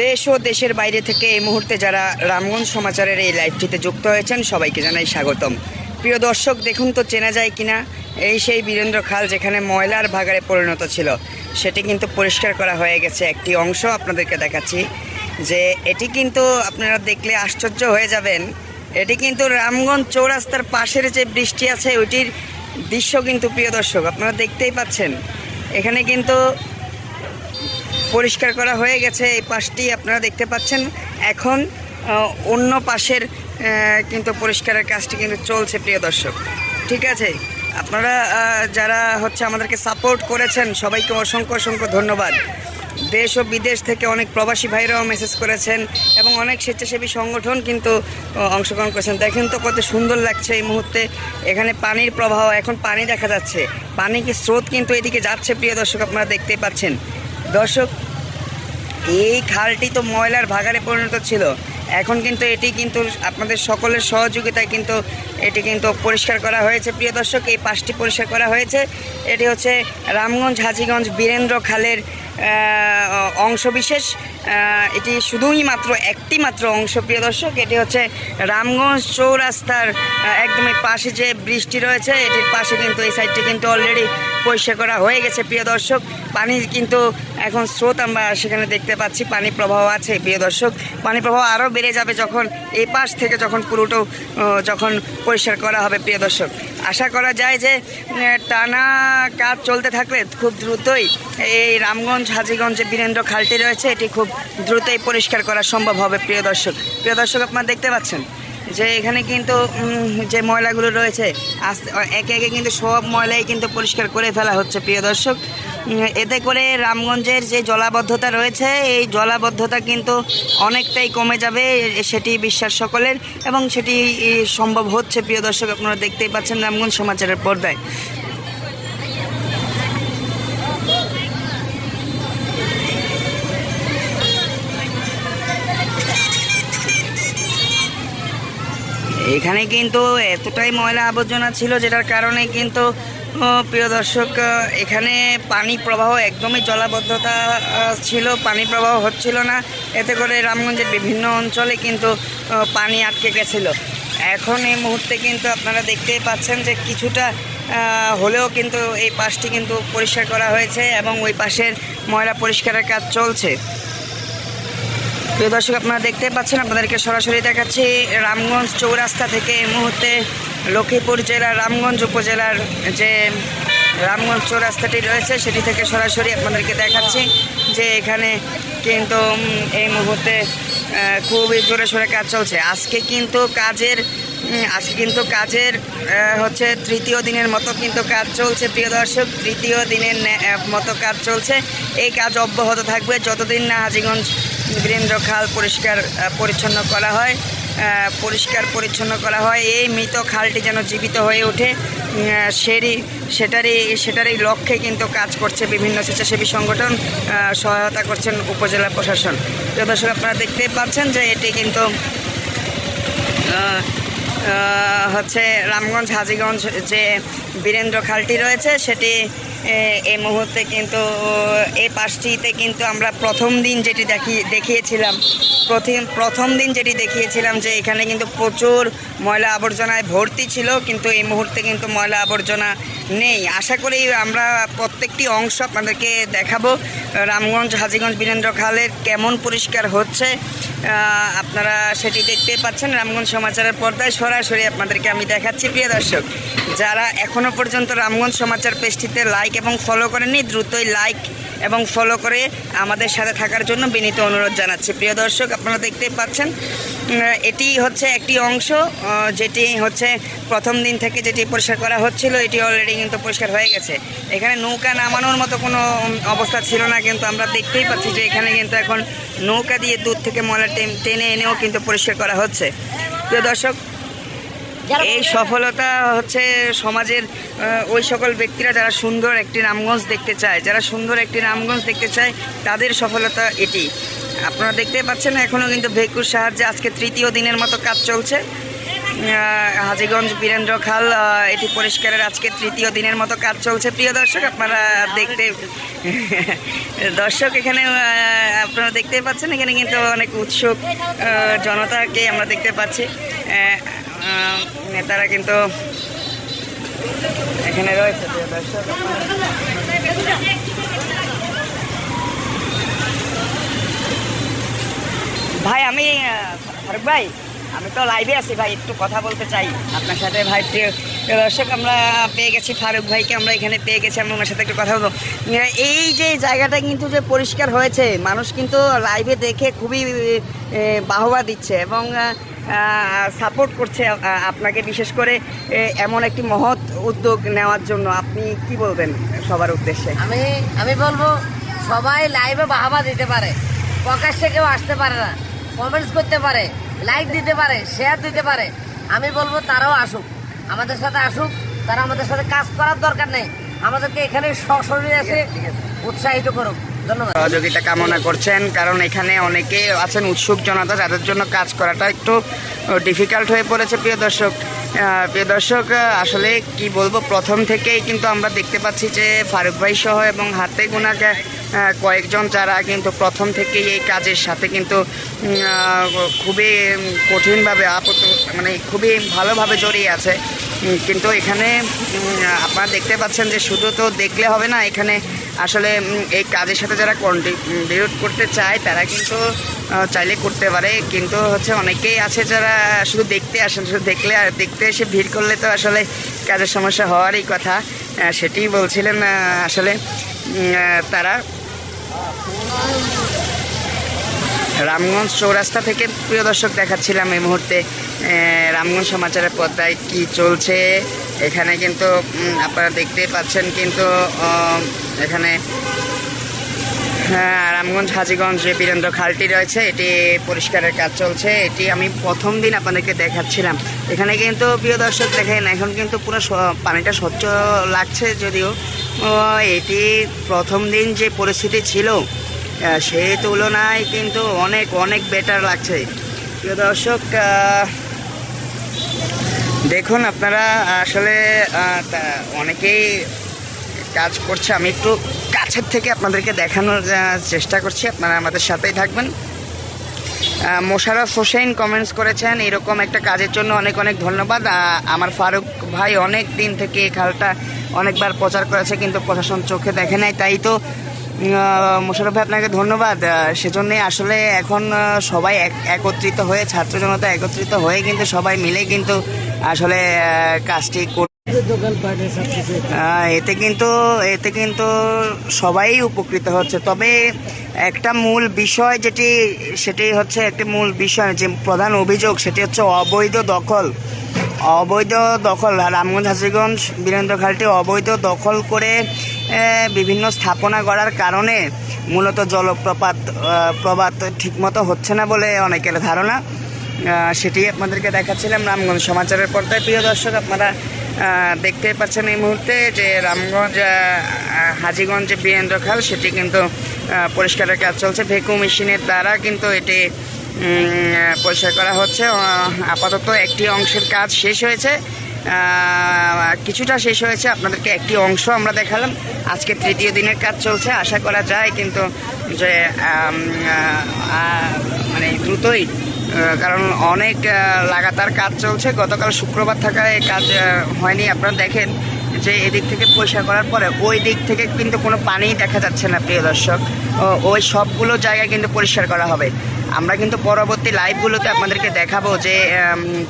দেশ ও দেশের বাইরে থেকে এই মুহূর্তে যারা রামগঞ্জ সমাচারের এই লাইভটিতে যুক্ত হয়েছেন সবাইকে জানাই স্বাগতম। প্রিয় দর্শক, দেখুন তো চেনা যায় কিনা এই সেই বীরেন্দ্র খাল যেখানে ময়লার ভাগাড়ে পরিণত ছিল, সেটি কিন্তু পরিষ্কার করা হয়ে গেছে। একটি অংশ আপনাদেরকে দেখাচ্ছি যে এটি কিন্তু আপনারা দেখলে আশ্চর্য হয়ে যাবেন। এটি কিন্তু রামগঞ্জ চৌরাস্তার পাশের যে বৃষ্টি আছে ওইটির দৃশ্য কিন্তু প্রিয় দর্শক আপনারা দেখতেই পাচ্ছেন। এখানে কিন্তু পরিষ্কার করা হয়ে গেছে, এই পাশটি আপনারা দেখতে পাচ্ছেন। এখন অন্য পাশের কিন্তু পরিষ্কারের কাজটি কিন্তু চলছে প্রিয় দর্শক। ঠিক আছে, আপনারা যারা আমাদেরকে সাপোর্ট করেছেন সবাইকে অসংখ্য অসংখ্য ধন্যবাদ। দেশ ও বিদেশ থেকে অনেক প্রবাসী ভাইরাও মেসেজ করেছেন এবং অনেক স্বেচ্ছাসেবী সংগঠন কিন্তু অংশগ্রহণ করেছেন। দেখেন তো কত সুন্দর লাগছে এই মুহূর্তে। এখানে পানির প্রবাহ, এখন পানি দেখা যাচ্ছে, পানি কি স্রোত কিন্তু এদিকে যাচ্ছে প্রিয় দর্শক আপনারা দেখতেই পাচ্ছেন। দর্শক, এই খালটি তো ময়লার ভাগাড়ে পরিণত ছিল, এখন কিন্তু এটি কিন্তু আপনাদের সকলের সহযোগিতায় কিন্তু এটি কিন্তু পরিষ্কার করা হয়েছে প্রিয় দর্শক। এই পাশটি পরিষ্কার করা হয়েছে। এটি হচ্ছে রামগঞ্জ হাজীগঞ্জ বীরেন্দ্র খালের অংশবিশেষ। এটি শুধুই মাত্র একটি মাত্র অংশ প্রিয় দর্শক। এটি হচ্ছে রামগঞ্জ চৌরাস্তার একদমই পাশে যে বৃষ্টি রয়েছে এটির পাশে কিন্তু এই সাইডটি কিন্তু অলরেডি পরিষ্কার করা হয়ে গেছে প্রিয় দর্শক। পানি কিন্তু এখন স্রোত আমরা সেখানে দেখতে পাচ্ছি, পানি প্রবাহ আছে প্রিয় দর্শক। পানি প্রবাহ আরও বেড়ে যাবে যখন এই পাশ থেকে যখন পুরোটো যখন পরিষ্কার করা হবে প্রিয় দর্শক। আশা করা যায় যে টানা কাজ চলতে থাকলে খুব দ্রুতই এই রামগঞ্জ হাজীগঞ্জ যে বীরেন্দ্র খালটি রয়েছে এটি খুব দ্রুতই পরিষ্কার করা সম্ভব হবে প্রিয় দর্শক। প্রিয় দর্শক, আপনারা দেখতে পাচ্ছেন যে এখানে কিন্তু যে ময়লাগুলো রয়েছে একে একে কিন্তু সব ময়লাই কিন্তু পরিষ্কার করে ফেলা হচ্ছে প্রিয় দর্শক। এতে করে রামগঞ্জের যে জলাবদ্ধতা রয়েছে এই জলাবদ্ধতা কিন্তু অনেকটাই কমে যাবে, সেটি বিশ্বাস সকলের এবং সেটি সম্ভব হচ্ছে প্রিয় দর্শক। আপনারা দেখতেই পাচ্ছেন রামগঞ্জ সমাচারের পর্দায়। এখানে কিন্তু এতটাই ময়লা আবর্জনা ছিল যেটার কারণে কিন্তু প্রিয় দর্শক এখানে পানি প্রবাহ একদমই জলাবদ্ধতা ছিল, পানি প্রবাহ হচ্ছিল না। এতে করে রামগঞ্জের বিভিন্ন অঞ্চলে কিন্তু পানি আটকে গেছিল। এখন এই মুহূর্তে কিন্তু আপনারা দেখতেই পাচ্ছেন যে কিছুটা হলেও কিন্তু এই পাশটি কিন্তু পরিষ্কার করা হয়েছে এবং ওই পাশের ময়লা পরিষ্কারের কাজ চলছে। প্রিয় দর্শক, আপনারা দেখতে পাচ্ছেন, আপনাদেরকে সরাসরি দেখাচ্ছি রামগঞ্জ চৌরাস্তা থেকে এই মুহূর্তে লক্ষ্মীপুর জেলার রামগঞ্জ উপজেলার যে রামগঞ্জ চৌরাস্তাটি রয়েছে সেটি থেকে সরাসরি আপনাদেরকে দেখাচ্ছি যে এখানে কিন্তু এই মুহূর্তে খুবই জোরে সোরে কাজ চলছে। আজকে কিন্তু কাজের তৃতীয় দিনের মতো কিন্তু কাজ চলছে প্রিয় দর্শক। তৃতীয় দিনের মতো কাজ চলছে। এই কাজ অব্যাহত থাকবে যতদিন না হাজীগঞ্জ বীরেন্দ্র খাল পরিষ্কার পরিচ্ছন্ন করা হয়। এই মৃত খালটি যেন জীবিত হয়ে ওঠে সেটারই লক্ষ্যে কিন্তু কাজ করছে বিভিন্ন স্বেচ্ছাসেবী সংগঠন, সহায়তা করছেন উপজেলা প্রশাসন। প্রিয় দর্শক, আপনারা দেখতে পাচ্ছেন যে এটি কিন্তু রামগঞ্জ হাজীগঞ্জ যে বীরেন্দ্র খালটি রয়েছে সেটি এই মুহূর্তে কিন্তু এই পাশটিতে কিন্তু আমরা প্রথম দিন যেটি দেখিয়েছিলাম যে এখানে কিন্তু প্রচুর ময়লা আবর্জনায় ভর্তি ছিল, কিন্তু এই মুহূর্তে কিন্তু ময়লা আবর্জনা নেই। আশা করি আমরা প্রত্যেকটি অংশ আপনাদেরকে দেখাবো রামগঞ্জ হাজীগঞ্জ বীরেন্দ্র খালের কেমন পরিষ্কার হচ্ছে। আপনারা সেটি দেখতে পাচ্ছেন রামগঞ্জ সমাচারের পর্দায় সরাসরি আপনাদেরকে আমি দেখাচ্ছি। প্রিয় দর্শক, যারা এখনও পর্যন্ত রামগঞ্জ সমাচার পেজটিতে লাইক এবং ফলো করেননি দ্রুতই লাইক এবং ফলো করে আমাদের সাথে থাকার জন্য বিনীত অনুরোধ জানাচ্ছি। প্রিয় দর্শক, আপনারা দেখতে পাচ্ছেন এটি হচ্ছে একটি অংশ যেটি প্রথম দিন থেকে যেটি পরিষ্কার করা হচ্ছিল এটি অলরেডি কিন্তু পরিষ্কার হয়ে গেছে। এখানে নৌকা নামানোর মতো কোনো অবস্থা ছিল না, কিন্তু আমরা দেখতেই পাচ্ছি যে এখানে কিন্তু এখন নৌকা দিয়ে দূর থেকে ময়লা টেনে এনেও কিন্তু পরিষ্কার করা হচ্ছে। প্রিয় দর্শক, এই সফলতা সমাজের ওই সকল ব্যক্তিরা যারা সুন্দর একটি রামগঞ্জ দেখতে চায় তাদের সফলতা এটি। আপনারা দেখতে পাচ্ছেন এখনও কিন্তু ভেকুর সাহায্যে আজকে তৃতীয় দিনের মতো কাজ চলছে। হাজীগঞ্জ বীরেন্দ্র খাল এটি পরিষ্কারের আজকে তৃতীয় দিনের মতো কাজ চলছে প্রিয় দর্শক। আপনারা দেখতে দর্শক এখানে আপনারা দেখতে পাচ্ছেন, এখানে কিন্তু অনেক উৎসুক জনতাকে আমরা দেখতে পাচ্ছি। নেতারা কিন্তু এখানে রয়েছে প্রিয় দর্শক। ভাই আমি ফারুক ভাই, আমি তো লাইভে আছি ভাই, একটু কথা বলতে চাই আপনার সাথে ভাই। প্রিয় দর্শক আমরা পেয়ে গেছি ফারুক ভাইকে, আমরা এখানে পেয়ে গেছি, আমি ওনার সাথে একটু কথা বলবো। এই যে জায়গাটা কিন্তু যে পরিষ্কার হয়েছে, মানুষ কিন্তু লাইভে দেখে খুবই বাহবা দিচ্ছে এবং সাপোর্ট করছে আপনাকে, বিশেষ করে এমন একটি মহৎ উদ্যোগ নেওয়ার জন্য। আপনি কি বলবেন সবার উদ্দেশ্যে? আমি বলবো সবাই লাইভে বাহবা দিতে পারে, প্রকাশ্যে কেউ আসতে পারে না, কমেন্টস করতে পারে, লাইক দিতে পারে, শেয়ার দিতে পারে। আমি বলবো তারাও আসুক, আমাদের সাথে আসুক, তারা আমাদের সাথে কাজ করার দরকার নেই, আমাদেরকে এখানে সশরীরে এসে উৎসাহিত করুক। ধন্যবাদ। সহযোগিতা কামনা করছেন, কারণ এখানে অনেকে আছেন উৎসুক জনতা, যাদের জন্য কাজ করাটা একটু ডিফিকাল্ট হয়ে পড়েছে প্রিয় দর্শক। প্রিয় দর্শক আসলে কি বলবো, প্রথম থেকেই কিন্তু আমরা দেখতে পাচ্ছি যে ফারুক ভাই সহ এবং হাতে গোনা কয়েকজন যারা কিন্তু প্রথম থেকেই এই কাজের সাথে কিন্তু খুবই কঠিনভাবে মানে খুবই ভালোভাবে জড়িয়ে আছে। কিন্তু এখানে আপনারা দেখতে পাচ্ছেন যে শুধু তো দেখলে হবে না, এখানে আসলে এই কাজের সাথে যারা কন্ট্রিবিউট করতে চায় তারা কিন্তু চাইলে করতে পারে, কিন্তু হচ্ছে অনেকেই আছে যারা শুধু দেখতে আসেন, শুধু দেখতে এসে ভিড় করলে তো আসলে কাজের সমস্যা হওয়ারই কথা। সেটি বলছিলেন আসলে তারা। রামগঞ্জ চৌরাস্তা থেকে প্রিয় দর্শক দেখাচ্ছিলাম এই মুহূর্তে রামগঞ্জ সমাচারের পর্দায় কি চলছে। এখানে কিন্তু আপনারা দেখতে পাচ্ছেন, কিন্তু এখানে রামগঞ্জ হাজীগঞ্জ যে বীরেন্দ্র খালটি রয়েছে এটি পরিষ্কারের কাজ চলছে। এটি আমি প্রথম দিন আপনাদেরকে দেখাচ্ছিলাম। এখানে কিন্তু প্রিয় দর্শক দেখেন এখন কিন্তু পুরো পানিটা স্বচ্ছ লাগছে, যদিও এটি প্রথম দিন যে পরিস্থিতি ছিল সেই তুলনায় কিন্তু অনেক অনেক বেটার লাগছে প্রিয় দর্শক। দেখুন আপনারা আসলে অনেকেই কাজ করছে, আমি একটু কাছের থেকে আপনাদেরকে দেখানোর চেষ্টা করছি, আপনারা আমাদের সাথেই থাকবেন। মোশাররফ হোসেন কমেন্টস করেছেন এরকম একটা কাজের জন্য অনেক অনেক ধন্যবাদ। আমার ফারুক ভাই অনেক দিন থেকে এই খালটা অনেকবার প্রচার করেছে, কিন্তু প্রশাসন চোখে দেখে নাই, তাই তো মোশাররফ ভাই আপনাকে ধন্যবাদ। সেজন্যে আসলে এখন সবাই একত্রিত হয়ে, ছাত্র জনতা একত্রিত হয়ে কিন্তু সবাই মিলে কিন্তু আসলে কাজটি এতে কিন্তু সবাই উপকৃত হচ্ছে। তবে একটা মূল বিষয় সেটি হচ্ছে একটি মূল বিষয়, যে প্রধান অভিযোগ সেটি হচ্ছে অবৈধ দখল। রামগঞ্জ হাজীগঞ্জ বীরেন্দ্র খালটি অবৈধ দখল করে বিভিন্ন স্থাপনা গড়ার কারণে মূলত প্রবাদ ঠিকমতো হচ্ছে না বলে অনেকের ধারণা। সেটি আপনাদেরকে দেখাচ্ছিলাম রামগঞ্জ সমাচারের পর্দায়। প্রিয় দর্শক আপনারা দেখতে পাচ্ছেন এই মুহূর্তে যে রামগঞ্জ হাজীগঞ্জ যে বীরেন্দ্র খাল সেটি কিন্তু পরিষ্কারের কাজ চলছে। ভেকু মেশিনের দ্বারা কিন্তু এটি পরিষ্কার করা হচ্ছে। আপাতত একটি অংশের কাজ শেষ হয়েছে, কিছুটা শেষ হয়েছে, আপনাদেরকে একটি অংশ আমরা দেখালাম। আজকে তৃতীয় দিনের কাজ চলছে, আশা করা যায় কিন্তু যে মানে দ্রুতই, কারণ অনেক লাগাতার কাজ চলছে। গতকাল শুক্রবার থাকায় কাজ হয়নি। আপনারা দেখেন যে এদিক থেকে পরিষ্কার করার পরে ওই দিক থেকে কিন্তু কোনো পানিই দেখা যাচ্ছে না প্রিয় দর্শক। ওই সবগুলো জায়গায় কিন্তু পরিষ্কার করা হবে। আমরা কিন্তু পরবর্তী লাইভগুলোতে আপনাদেরকে দেখাবো যে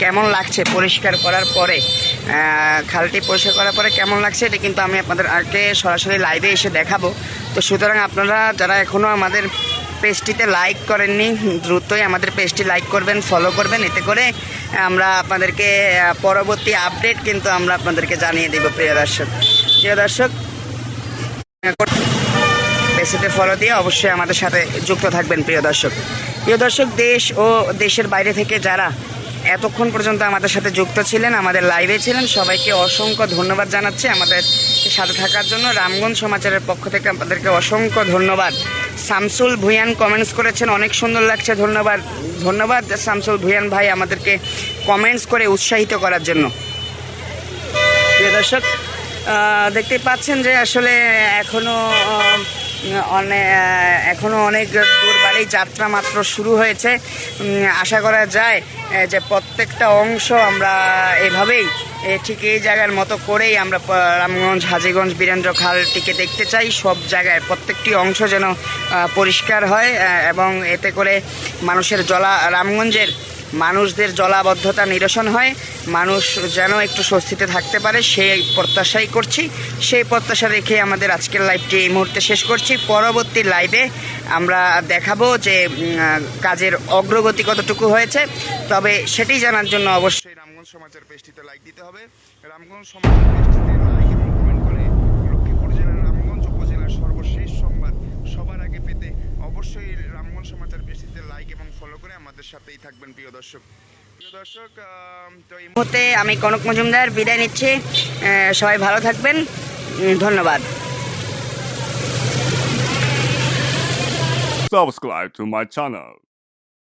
কেমন লাগছে পরিষ্কার করার পরে, খালটি পরিষ্কার করার পরে কেমন লাগছে, এটা কিন্তু আমি আপনাদের আগে সরাসরি লাইভে এসে দেখাবো। তো সুতরাং আপনারা যারা এখনও আমাদের পেজটিতে লাইক করেননি, দ্রুতই আমাদের পেজটি লাইক করবেন, ফলো করবেন, এতে করে আমরা আপনাদেরকে পরবর্তী আপডেট কিন্তু আমরা আপনাদেরকে জানিয়ে দেব প্রিয় দর্শক। পেজটিতে ফলো দিয়ে অবশ্যই আমাদের সাথে যুক্ত থাকবেন প্রিয় দর্শক। দেশ ও দেশের বাইরে থেকে যারা এতক্ষণ পর্যন্ত আমাদের সাথে যুক্ত ছিলেন, আমাদের লাইভে ছিলেন, সবাইকে অসংখ্য ধন্যবাদ জানাচ্ছি আমাদের সাথে থাকার জন্য। রামগঞ্জ সমাচারের পক্ষ থেকে আপনাদেরকে অসংখ্য ধন্যবাদ। শামসুল ভুঁইয়ান কমেন্টস করেছেন, অনেক সুন্দর লাগছে, ধন্যবাদ। ধন্যবাদ শামসুল ভুঁইয়ান ভাই আমাদেরকে কমেন্টস করে উৎসাহিত করার জন্য। প্রিয় দর্শক, দেখতে পাচ্ছেন যে আসলে এখনো অনেক দূর বাড়ি, যাত্রা মাত্র শুরু হয়েছে। আশা করা যায় যে প্রত্যেকটা অংশ আমরা এভাবেই ঠিক এই জায়গার মতো করেই আমরা রামগঞ্জ, হাজীগঞ্জ, বীরেন্দ্র খালটিকে দেখতে চাই। সব জায়গায় প্রত্যেকটি অংশ যেন পরিষ্কার হয় এবং এতে করে রামগঞ্জের মানুষদের জলাবদ্ধতা নিরসন হয়, মানুষ যেন একটু স্বস্তিতে থাকতে পারে, সেই প্রত্যাশাই করছি। সেই প্রত্যাশা রেখে আমাদের আজকের লাইভটি এই মুহূর্তে শেষ করছি। পরবর্তী লাইভে আমরা দেখাবো যে কাজের অগ্রগতি কতটুকু হয়েছে, তবে সেটি জানার জন্য অবশ্যই রামগঞ্জ সমাচার পেজটিতে লাইক দিতে হবে। রামগঞ্জ সমাচার পেজটিতে লাইক এবং কমেন্ট করে লক্ষ্মীপুর জেলার রামগঞ্জ উপজেলার সর্বশেষ সংবাদ সবার আগে পেতে অবশ্যই রামগঞ্জ সমাচার পেজটিতে লাইক এবং ফলো করে আমাদের সাথেই থাকবেন। প্রিয় দর্শক, তো এই মুহূর্তে আমি কনক মজুমদার বিদায় নিচ্ছি। সবাই ভালো থাকবেন, ধন্যবাদ। Subscribe to my channel.